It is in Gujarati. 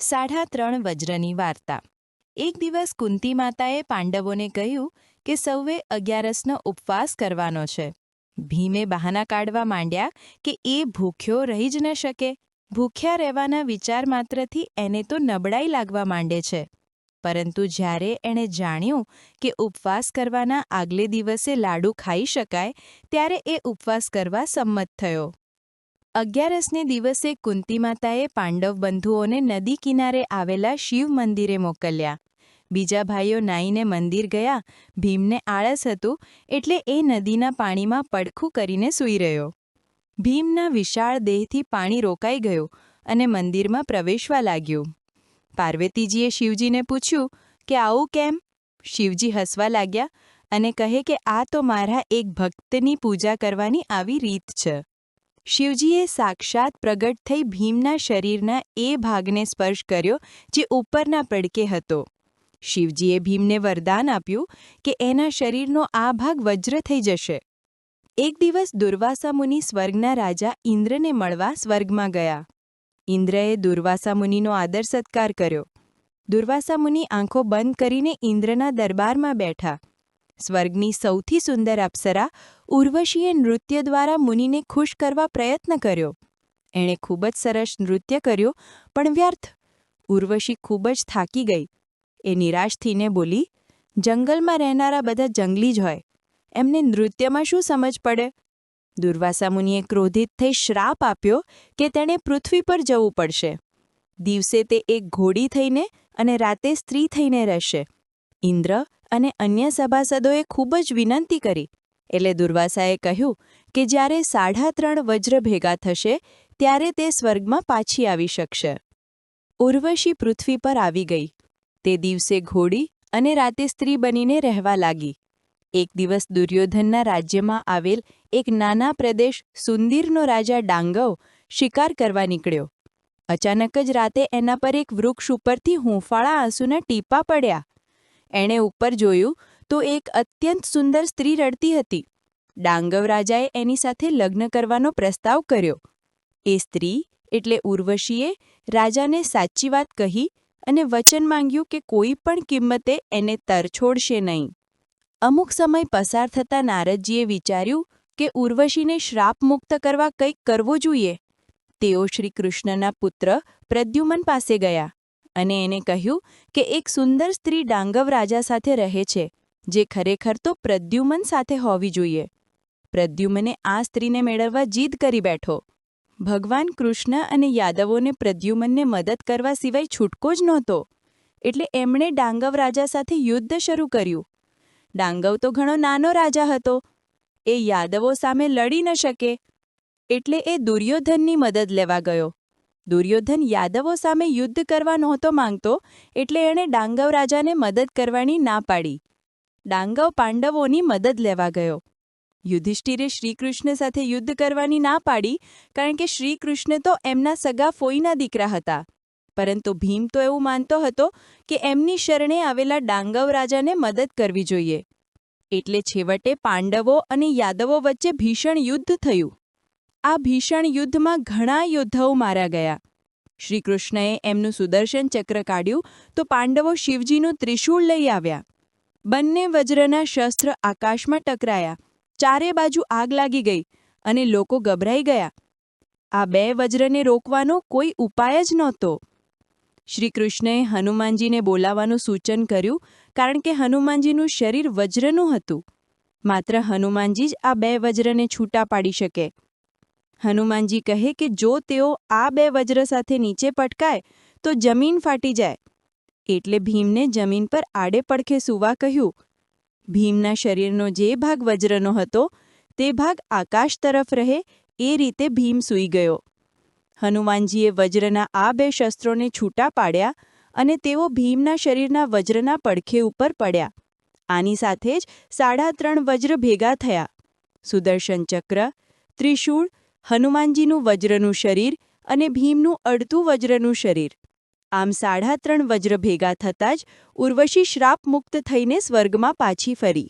3.5 વજ્રની વાર્તા। એક દિવસ કુંતી માતાએ પાંડવોને કહ્યું કે સૌએ 11રસનો ઉપવાસ કરવાનો છે। ભીમે બહાના કાઢવા માંડ્યા કે એ ભૂખ્યો રહી જ ન શકે। ભૂખ્યા રહેવાના વિચાર માત્રથી એને તો નબળાઈ લાગવા માંડે છે। પરંતુ જ્યારે એણે જાણ્યું કે ઉપવાસ કરવાના આગલે દિવસે લાડુ ખાઈ શકાય, ત્યારે એ ઉપવાસ કરવા સંમત થયો। 11રસને દિવસે કુંતી માતાએ પાંડવ બંધુઓને નદી કિનારે આવેલા શિવ મંદિરે મોકલ્યા। બીજા ભાઈઓ નાઈને મંદિર ગયા। ભીમને આળસ હતું એટલે એ નદીના પાણીમાં પડખું કરીને સૂઈ રહ્યો। ભીમના વિશાળ દેહથી પાણી રોકાઈ ગયું અને મંદિરમાં પ્રવેશવા લાગ્યું। પાર્વતીજીએ શિવજીને પૂછ્યું કે આવું કેમ? શિવજી હસવા લાગ્યા અને કહે કે આ તો મારા એક ભક્તની પૂજા કરવાની આવી રીત છે। શિવજીએ સાક્ષાત પ્રગટ થઈ ભીમના શરીરના એ ભાગને સ્પર્શ કર્યો જે ઉપરના પડકે હતો। શિવજીએ ભીમને વરદાન આપ્યું કે એના શરીરનો આ ભાગ વજ્ર થઈ જશે। એક દિવસ દુર્વાસા મુનિ સ્વર્ગના રાજા ઇન્દ્રને મળવા સ્વર્ગમાં ગયા। ઇન્દ્રએ દુર્વાસા મુનિનો આદર સત્કાર કર્યો। દુર્વાસા મુનિ આંખો બંધ કરીને ઇન્દ્રના દરબારમાં બેઠા। સ્વર્ગની સૌથી સુંદર અપ્સરા ઉર્વશીએ નૃત્ય દ્વારા મુનિને ખુશ કરવા પ્રયત્ન કર્યો। એણે ખૂબ જ સરસ નૃત્ય કર્યું, પણ વ્યર્થ। ઉર્વશી ખૂબ જ થાકી ગઈ। એ નિરાશ થઈને બોલી, જંગલમાં રહેનારા બધા જંગલી જ હોય, એમને નૃત્યમાં શું સમજ પડે? દુર્વાસા મુનિએ ક્રોધિત થઈ શ્રાપ આપ્યો કે તેણે પૃથ્વી પર જવું પડશે। દિવસે તે એક ઘોડી થઈને અને રાતે સ્ત્રી થઈને રહેશે। ઇન્દ્ર અને અન્ય સભાસદોએ ખૂબ જ વિનંતી કરી એટલે દુર્વાસાએ કહ્યું કે જ્યારે 3.5 વજ્ર ભેગા થશે ત્યારે તે સ્વર્ગમાં પાછી આવી શકશે। ઉર્વશી પૃથ્વી પર આવી ગઈ। તે દિવસે ઘોડી અને રાતે સ્ત્રી બનીને રહેવા લાગી। એક દિવસ દુર્યોધનના રાજ્યમાં આવેલ એક નાના પ્રદેશ સુંદીરનો રાજા ડાંગવ શિકાર કરવા નીકળ્યો। અચાનક જ રાતે એના પર એક વૃક્ષ ઉપરથી હૂંફાળા આંસુના ટીપાં પડ્યા। એણે ઉપર જોયું તો એક અત્યંત સુંદર સ્ત્રી રડતી હતી। ડાંગવ રાજાએ એની સાથે લગ્ન કરવાનો પ્રસ્તાવ કર્યો। એ સ્ત્રી એટલે ઉર્વશીએ રાજાને સાચી વાત કહી અને વચન માંગ્યું કે કોઈ પણ કિંમતે એને તરછોડશે નહીં। અમુક સમય પસાર થતાં નારદજીએ વિચાર્યું કે ઉર્વશીને શ્રાપમુક્ત કરવા કંઈક કરવું જોઈએ। તેઓ શ્રી કૃષ્ણના પુત્ર પ્રદ્યુમન પાસે ગયા અને એને કહ્યું કે એક સુંદર સ્ત્રી ડાંગવ રાજા સાથે રહે છે, જે ખરેખર તો પ્રદ્યુમન સાથે હોવી જોઈએ। પ્રદ્યુમને આ સ્ત્રીને મેળવવા જીદ કરી બેઠો। ભગવાન કૃષ્ણ અને યાદવોને પ્રદ્યુમનને મદદ કરવા સિવાય છૂટકો જ નહોતો, એટલે એમણે ડાંગવ રાજા સાથે યુદ્ધ શરૂ કર્યું। ડાંગવ તો ઘણો નાનો રાજા હતો, એ યાદવો સામે લડી ન શકે, એટલે એ દુર્યોધનની મદદ લેવા ગયો। દુર્યોધન યાદવો સામે યુદ્ધ કરવા નહોતો માંગતો, એટલે એણે ડાંગવ રાજાને મદદ કરવાની ના પાડી। ડાંગવ પાંડવોની મદદ લેવા ગયો। યુધિષ્ઠિરે શ્રીકૃષ્ણ સાથે યુદ્ધ કરવાની ના પાડી, કારણ કે શ્રીકૃષ્ણ તો એમના સગા ફોઈના દીકરા હતા। પરંતુ ભીમ તો એવું માનતો હતો કે એમની શરણે આવેલા ડાંગવ રાજાને મદદ કરવી જોઈએ। એટલે છેવટે પાંડવો અને યાદવો વચ્ચે ભીષણ યુદ્ધ થયું। આ ભીષણ યુદ્ધમાં ઘણા યોદ્ધાઓ માર્યા ગયા। શ્રીકૃષ્ણએ એમનું સુદર્શન ચક્ર કાઢ્યું તો પાંડવો શિવજીનું ત્રિશૂળ લઈ આવ્યા। બંને વજ્રના શસ્ત્ર આકાશમાં ટકરાયા। ચારે બાજુ આગ લાગી ગઈ અને લોકો ગભરાઈ ગયા। આ બે વજ્રને રોકવાનો કોઈ ઉપાય જ નહોતો। શ્રીકૃષ્ણએ હનુમાનજીને બોલાવવાનું સૂચન કર્યું, કારણ કે હનુમાનજીનું શરીર વજ્રનું હતું। માત્ર હનુમાનજી જ આ બે વજ્રને છૂટા પાડી શકે। હનુમાનજી કહે કે જો તેઓ આ બે વજ્ર સાથે નીચે પટકાય તો જમીન ફાટી જાય, એટલે ભીમને જમીન પર આડે પડખે સૂવા કહ્યું। ભીમના શરીરનો જે ભાગ વજ્રનો હતો તે ભાગ આકાશ તરફ રહે એ રીતે ભીમ સૂઈ ગયો। હનુમાનજીએ વજ્રના આ બે શસ્ત્રોને છૂટા પાડ્યા અને તેઓ ભીમના શરીરના વજ્રના પડખે ઉપર પડ્યા। આની સાથે જ 3.5 વજ્ર ભેગા થયા। સુદર્શન ચક્ર, ત્રિશૂળ, હનુમાનજીનું વજ્રનું શરીર અને ભીમનું અડધું વજ્રનું શરીર, આમ 3.5 વજ્ર ભેગા થતાં જ ઉર્વશી શ્રાપ મુક્ત થઈને સ્વર્ગમાં પાછી ફરી।